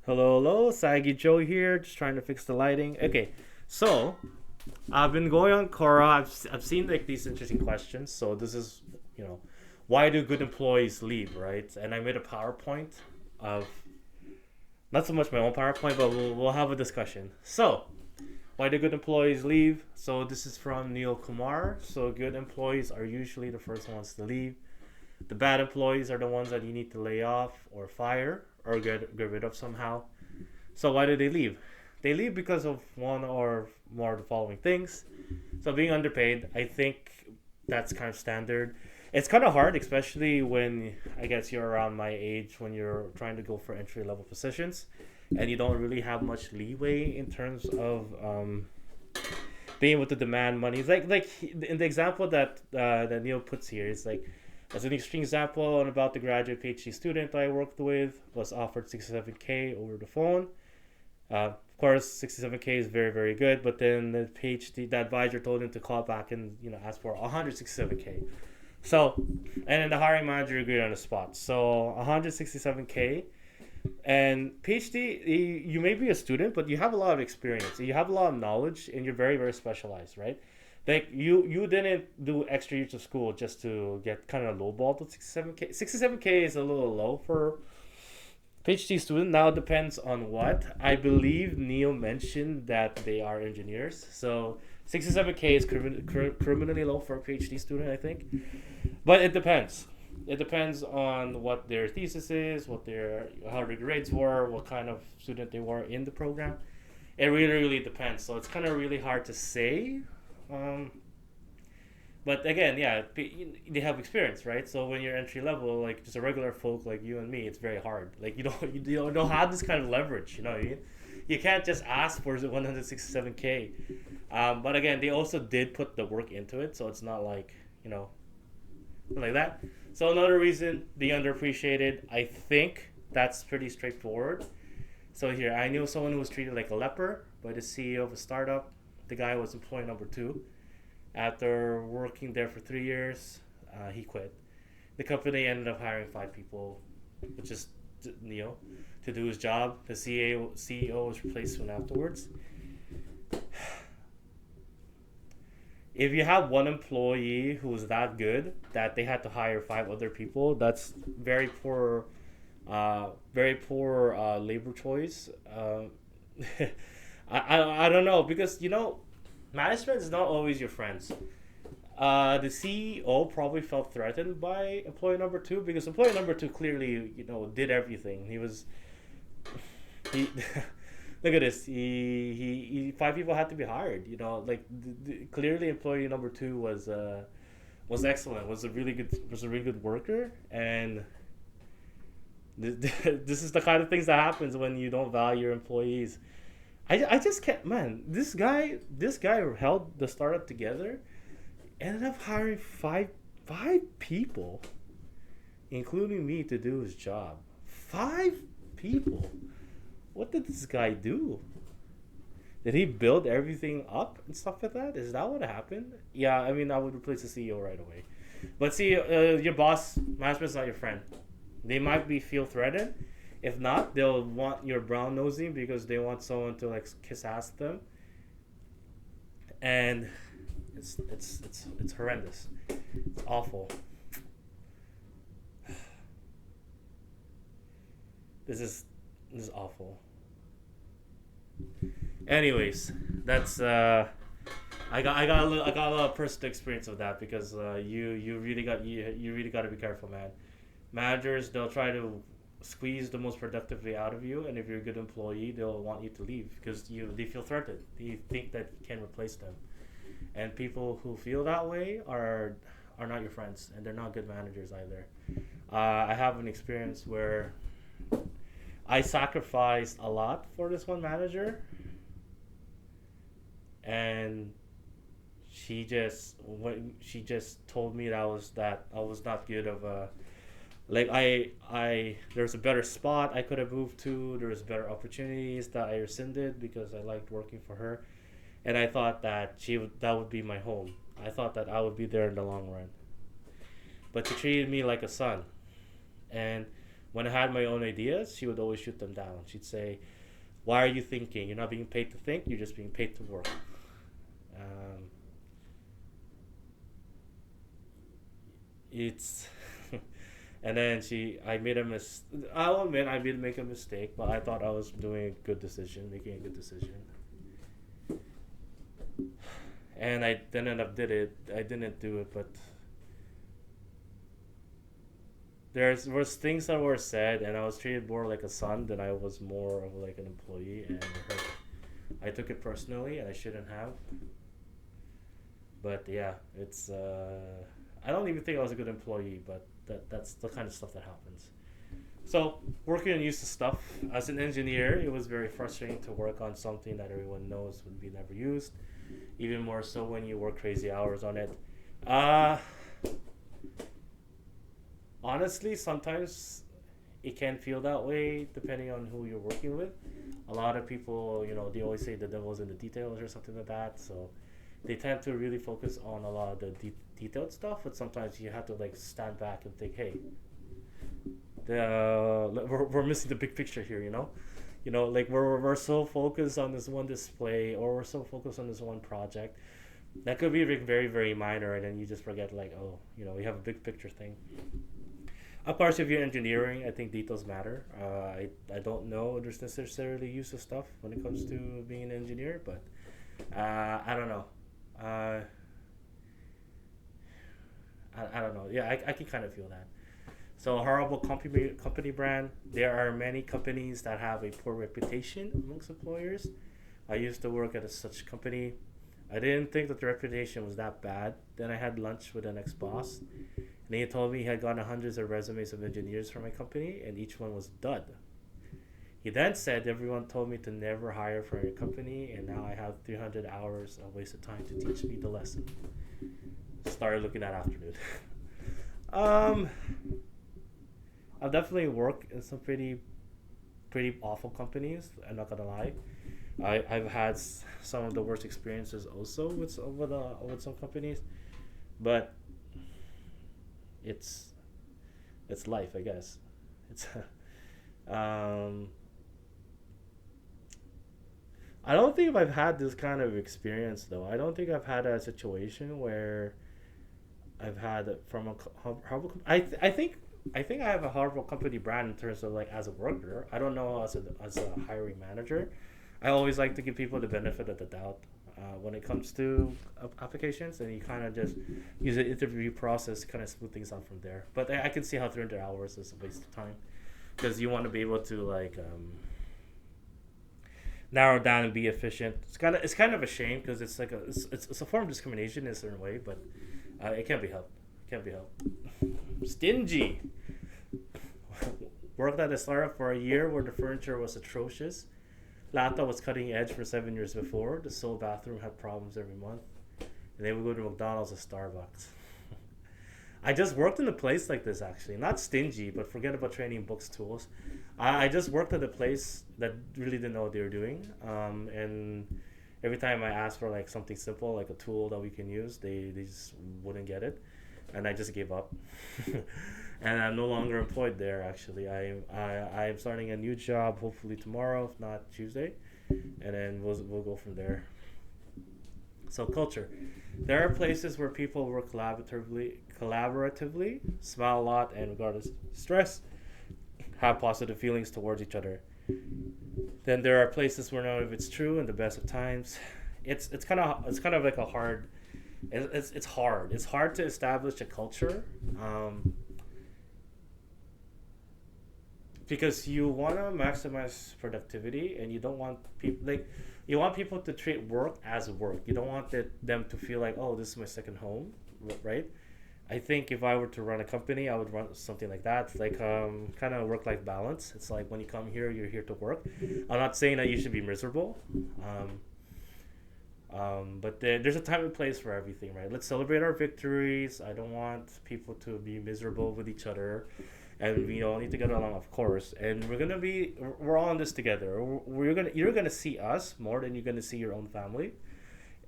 Hello, hello, Saggy Joe here, just trying to fix the lighting. Okay, so I've been going on Quora. I've seen like these interesting questions. So this is, you know, why do good employees leave, right? And I made a PowerPoint of not so much my own PowerPoint, but we'll have a discussion. So why do good employees leave? So this is from Neil Kumar. So good employees are usually the first ones to leave. The bad employees are the ones that you need to lay off or fire or get rid of somehow. So why do they leave? They leave because of one or more of the following things. So being underpaid, I think that's kind of standard. It's kind of hard, especially when I guess you're around my age when you're trying to go for entry level positions, and you don't really have much leeway in terms of being able to demand money. It's like in the example that Neil puts here, it's like as an extreme example, I'm about to graduate PhD student I worked with was offered 67K over the phone. Of course, 67K is very, very good, but then the PhD, the advisor told him to call back and ask for 167K. So, and then the hiring manager agreed on the spot. So 167K and PhD, you may be a student, but you have a lot of experience, you have a lot of knowledge, and you're very, very specialized, right? Like you didn't do extra years of school just to get kind of lowballed with 67K. 67K is a little low for PhD student. Now it depends on what. I believe Neil mentioned that they are engineers. So 67K is criminally low for a PhD student, I think. But it depends. It depends on what their thesis is, what their how their grades were, what kind of student they were in the program. It really, really depends. So it's kind of really hard to say. Um, but again, yeah, they have experience, right? So when you're entry level, like just a regular folk like you and me, it's very hard. Like you don't have this kind of leverage. You can't just ask for 167K. But again, they also did put the work into it, so it's not like like that. So another reason being underappreciated, I think that's pretty straightforward. So here, I knew someone who was treated like a leper by the CEO of a startup. The guy was employee number two. After working there for 3 years, he quit. The company ended up hiring five people, which is Neil, to do his job. The CEO was replaced soon afterwards. If you have one employee who's that good that they had to hire five other people, that's very poor labor choice. I don't know because management is not always your friends. The CEO probably felt threatened by employee number two because employee number two clearly did everything. He look at this. He five people had to be hired. Clearly employee number two was excellent. Was a really good worker, and this is the kind of things that happens when you don't value your employees. I just can't, man. This guy held the startup together, ended up hiring five people, including me, to do his job. Five people. What did this guy do? Did he build everything up and stuff like that? Is that what happened? Yeah, I mean, I would replace the CEO right away. But see, your boss, management's not your friend. They might feel threatened. If not, they'll want your brown nosing because they want someone to like kiss ass them, and it's horrendous. It's awful. This is awful. Anyways, that's I got a little personal experience of that because you really got to be careful, man. Managers, they'll try to squeeze the most productively out of you, and if you're a good employee, they'll want you to leave because they feel threatened. They think that you can replace them, and people who feel that way are not your friends, and they're not good managers either. I have an experience where I sacrificed a lot for this one manager, and she just told me that I was not good of a like I there's a better spot I could have moved to. There's better opportunities that I rescinded because I liked working for her, and I thought that would be my home. I thought that I would be there in the long run, but she treated me like a son, and When I had my own ideas, she would always shoot them down. She'd say, "Why are you thinking? You're not being paid to think. You're just being paid to work." Um, it's and then I made a I'll admit I did make a mistake, but I thought I was doing a good decision, making a good decision, and I then ended up did it. I didn't do it, but there was things that were said, and I was treated more like a son than I was more of like an employee, and I took it personally, and I shouldn't have. But yeah, it's I don't even think I was a good employee, but that's the kind of stuff that happens. So working on useless stuff as an engineer, it was very frustrating to work on something that everyone knows would be never used. Even more so when you work crazy hours on it. Uh, Honestly, sometimes it can feel that way depending on who you're working with. A lot of people, they always say the devil's in the details or something like that. So they tend to really focus on a lot of the detailed stuff, but sometimes you have to like stand back and think, hey, we're missing the big picture here, like we're so focused on this one display, or we're so focused on this one project that could be like very very minor, and then you just forget like, oh, we have a big picture thing. Of course, if you're engineering, I think details matter. I don't know there's necessarily use of stuff when it comes to being an engineer, but I don't know. Uh, I don't know. Yeah, I can kind of feel that. So, horrible company brand. There are many companies that have a poor reputation amongst employers. I used to work at such company. I didn't think that the reputation was that bad. Then I had lunch with an ex-boss, and he told me he had gotten hundreds of resumes of engineers from my company, and each one was dud. He then said everyone told me to never hire for your company, and now I have 300 hours of wasted time to teach me the lesson. Started looking that afternoon. um, I've definitely worked in some pretty awful companies. I'm not gonna lie. I've had some of the worst experiences also with some companies, but it's it's life, I guess. It's um, I don't think I've had this kind of experience though. I don't think I've had a situation where I've had it from a horrible. I think I have a horrible company brand in terms of like as a worker. I don't know as a hiring manager. I always like to give people the benefit of the doubt when it comes to applications, and you kind of just use the interview process to kind of smooth things out from there. But I can see how 300 hours is a waste of time because you want to be able to like narrow down and be efficient. It's kind of a shame because it's like it's a form of discrimination in a certain way, but it can't be helped. Can't be helped. Stingy. Worked at a startup for a year where the furniture was atrocious. Laptop was cutting edge for 7 years before. The sole bathroom had problems every month. And they would go to McDonald's or Starbucks. I just worked in a place like this actually. Not stingy, but forget about training, books, tools. I just worked at a place that really didn't know what they were doing. And every time I asked for like something simple, like a tool that we can use, they just wouldn't get it. And I just gave up. And I'm no longer employed there. Actually, I'm starting a new job hopefully tomorrow, if not Tuesday, and then we'll go from there. So culture, there are places where people work collaboratively, smile a lot, and regardless of stress, have positive feelings towards each other. Then there are places where none of it's true, and the best of times, it's kind of like a hard. It's hard. It's hard to establish a culture. Because you want to maximize productivity, and you don't want people like you want people to treat work as work. You don't want them to feel like, oh, this is my second home, right? I think if I were to run a company, I would run something like that. It's like kind of work-life balance. It's like when you come here, you're here to work. I'm not saying that you should be miserable, but there's a time and place for everything, right? Let's celebrate our victories. I don't want people to be miserable with each other, and we all need to get along, of course. And we're all in this together. You're gonna see us more than you're gonna see your own family,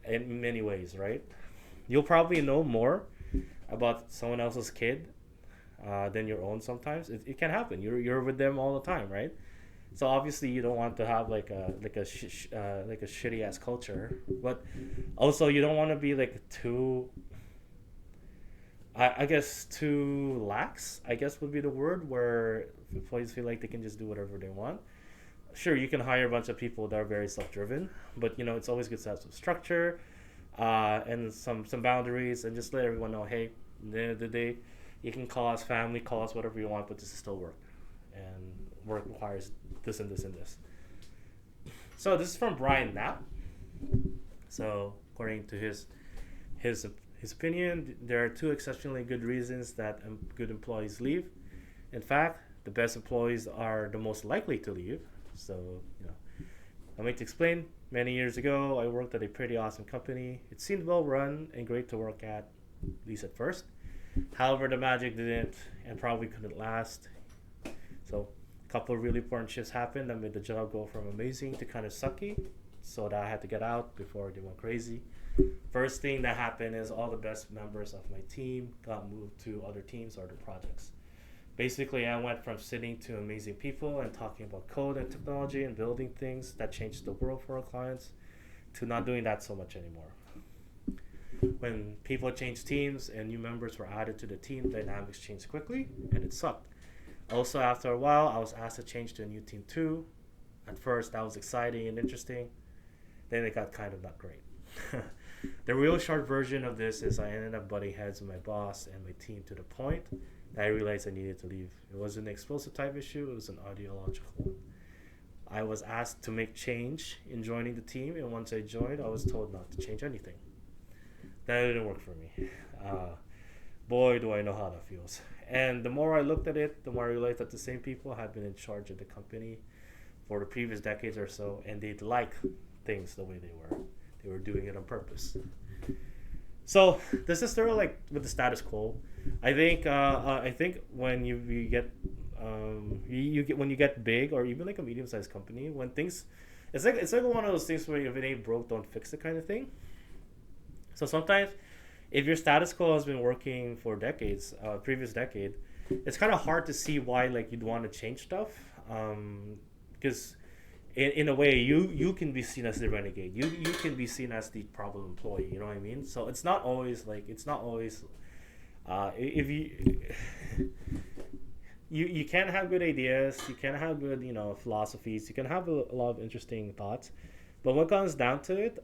in many ways, right? You'll probably know more about someone else's kid than your own. Sometimes it can happen. You're with them all the time, right? So obviously you don't want to have like a shitty ass culture, but also you don't want to be like too, I guess too lax, I guess would be the word, where employees feel like they can just do whatever they want. Sure, you can hire a bunch of people that are very self-driven, but it's always good to have some structure, and some boundaries, and just let everyone know, hey, at the end of the day, you can call us family, call us whatever you want, but this is still work, and work requires this and this and this. So this is from Brian Knapp. So according to his his opinion, there are two exceptionally good reasons that good employees leave. In fact, the best employees are the most likely to leave. So, I'm going to explain. Many years ago, I worked at a pretty awesome company. It seemed well run and great to work at least at first. However, the magic didn't and probably couldn't last. So, a couple of really important shifts happened that made the job go from amazing to kind of sucky. So that I had to get out before they went crazy. First thing that happened is all the best members of my team got moved to other teams or other projects. Basically, I went from sitting to amazing people and talking about code and technology and building things that changed the world for our clients to not doing that so much anymore. When people changed teams and new members were added to the team, dynamics changed quickly and it sucked. Also, after a while, I was asked to change to a new team too. At first, that was exciting and interesting. Then it got kind of not great. The real short version of this is I ended up butting heads with my boss and my team to the point that I realized I needed to leave. It wasn't an explosive type issue, it was an ideological one. I was asked to make change in joining the team, and once I joined, I was told not to change anything. That didn't work for me. Boy, do I know how that feels. And the more I looked at it, the more I realized that the same people had been in charge of the company for the previous decades or so, and they'd like things the way they were. They were doing it on purpose. So this is sort of like with the status quo. I think when you get you get when you get big or even like a medium sized company, when things it's like one of those things where if it ain't broke, don't fix it kind of thing. So sometimes if your status quo has been working for decades, previous decade, it's kind of hard to see why like you'd want to change stuff, because in a way you can be seen as the renegade. You can be seen as the problem employee. You know what I mean? So it's not always if you can have good ideas, you can have good philosophies, you can have a lot of interesting thoughts, but when it comes down to it,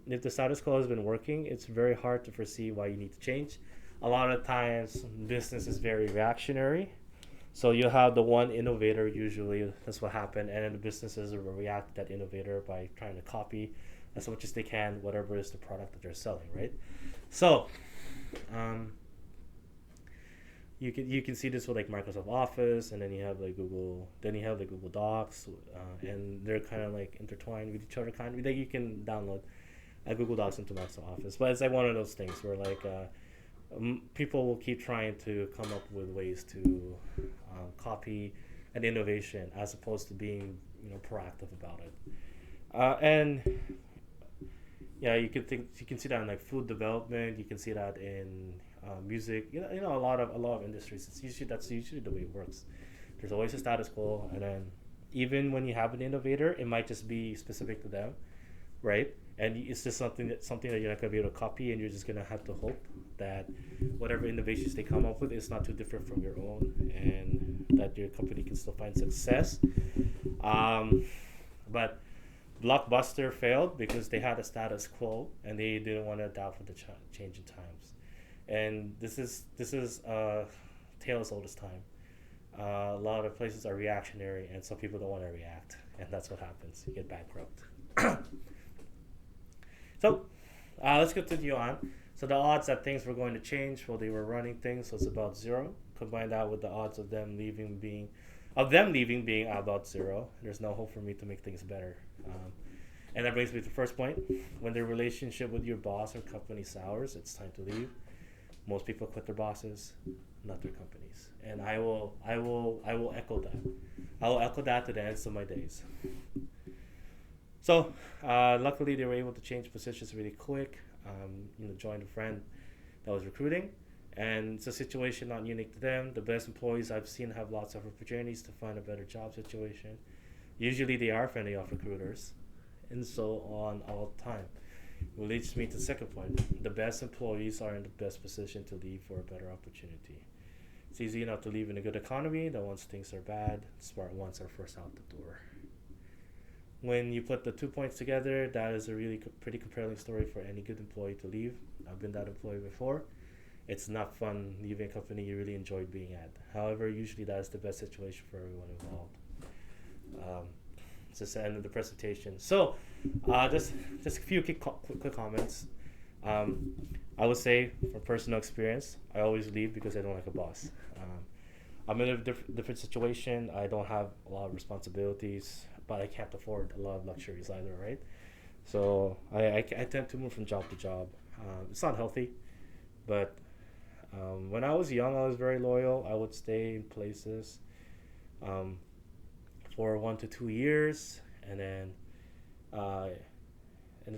if the status quo has been working, it's very hard to foresee why you need to change. A lot of times business is very reactionary, so you have the one innovator, usually that's what happened, and then the businesses will react to that innovator by trying to copy as much as they can whatever is the product that they're selling, right? So you can see this with like Microsoft Office, and then you have like Google Docs, and they're kind of like intertwined with each other. Kind of like you can download Google Docs into Microsoft Office, but it's like one of those things where like people will keep trying to come up with ways to copy an innovation as opposed to being proactive about it. And yeah, you can see that in like food development. You can see that in music. A lot of industries. That's usually the way it works. There's always a status quo, and then even when you have an innovator, it might just be specific to them, right? And it's just something that you're not gonna be able to copy, and you're just gonna have to hope that whatever innovations they come up with is not too different from your own, and that your company can still find success. But Blockbuster failed because they had a status quo and they didn't want to adapt with the change in times. And this is tale as old as time. A lot of places are reactionary, and some people don't want to react, and that's what happens. You get bankrupt. So let's continue on. So the odds that things were going to change while they were running things was about zero. Combine that with the odds of them leaving being about zero. There's no hope for me to make things better. And that brings me to the first point. When the relationship with your boss or company sours, it's time to leave. Most people quit their bosses, not their companies. And I will echo that. I will echo that to the ends of my days. So, luckily they were able to change positions really quick. Joined a friend that was recruiting, And it's a situation not unique to them. The best employees I've seen have lots of opportunities to find a better job situation. Usually they are friendly off recruiters, and so on all the time. Which leads me to the second point. The best employees are in the best position to leave for a better opportunity. It's easy enough to leave in a good economy, that once things are bad, smart ones are first out the door. When you put the 2 points together, that is a really pretty compelling story for any good employee to leave. I've been that employee before. It's not fun leaving a company you really enjoyed being at. However, usually that is the best situation for everyone involved. It's just the end of the presentation. So, just a few quick comments. I would say, from personal experience, I always leave because I don't like a boss. I'm in a different situation. I don't have a lot of responsibilities, but I can't afford a lot of luxuries either, right? So I tend to move from job to job. It's not healthy, but when I was young, I was very loyal. I would stay in places for 1 to 2 years, and then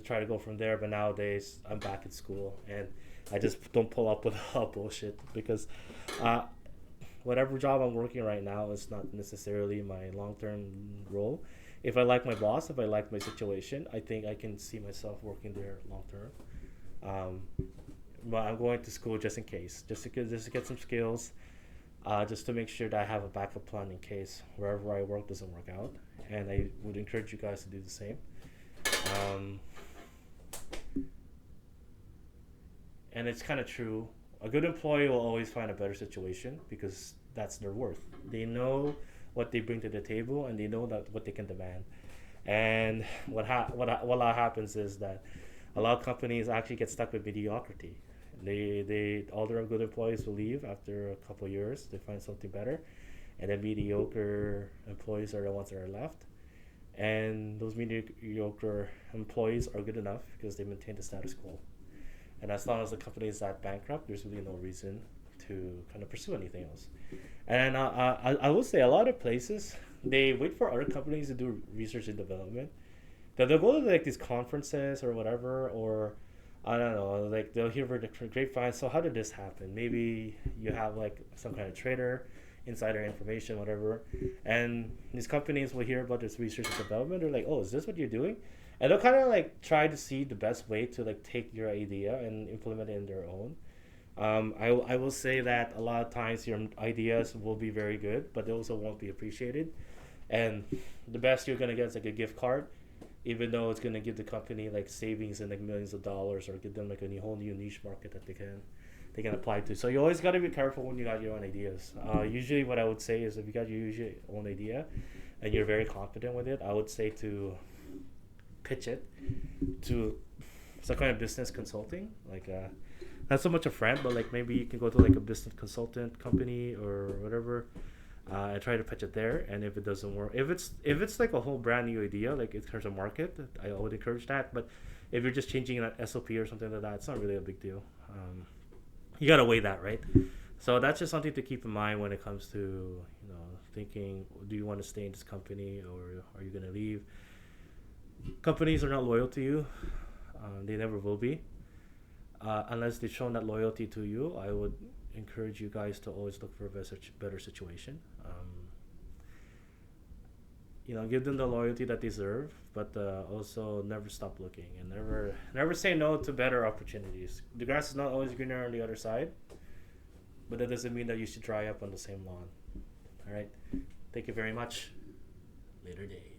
try to go from there. But nowadays, I'm back in school, and I just don't pull up with all bullshit because whatever job I'm working right now is not necessarily my long-term role. If I like my boss, if I like my situation, I think I can see myself working there long-term. But I'm going to school just in case, just to get some skills, just to make sure that I have a backup plan in case wherever I work doesn't work out. And I would encourage you guys to do the same. And it's kind of true. A good employee will always find a better situation because that's their worth. They know what they bring to the table, and they know that what they can demand. And what happens is that a lot of companies actually get stuck with mediocrity. They all their good employees will leave after a couple of years. They find something better, and then mediocre employees are the ones that are left. And those mediocre employees are good enough because they maintain the status quo. And as long as the company is that bankrupt, there's really no reason to kind of pursue anything else. And I will say a lot of places, they wait for other companies to do research and development. They'll go to like these conferences or whatever, or I don't know, like they'll hear the grapevine. So how did this happen? Maybe you have like some kind of trader, insider information, whatever. And these companies will hear about this research and development. They're like, oh, is this what you're doing? And they'll kind of like try to see the best way to like take your idea and implement it in their own. I will say that a lot of times your ideas will be very good, but they also won't be appreciated. And the best you're gonna get is like a gift card, even though it's gonna give the company like savings in like millions of dollars, or give them like a whole new niche market that they can apply to. So you always gotta be careful when you got your own ideas. Usually, what I would say is if you got your own idea, and you're very confident with it, I would say to pitch it to some kind of business consulting, like not so much a friend, but like maybe you can go to like a business consultant company or whatever, and try to pitch it there. And if it doesn't work, if it's like a whole brand new idea, like in terms of market, I would encourage that. But if you're just changing an SOP or something like that, it's not really a big deal. You gotta weigh that, right? So that's just something to keep in mind when it comes to thinking, do you want to stay in this company or are you gonna leave? Companies are not loyal to you. They never will be. Unless they've shown that loyalty to you, I would encourage you guys to always look for a better situation. Give them the loyalty that they deserve, but also never stop looking and never say no to better opportunities. The grass is not always greener on the other side, but that doesn't mean that you should dry up on the same lawn. All right. Thank you very much. Later day.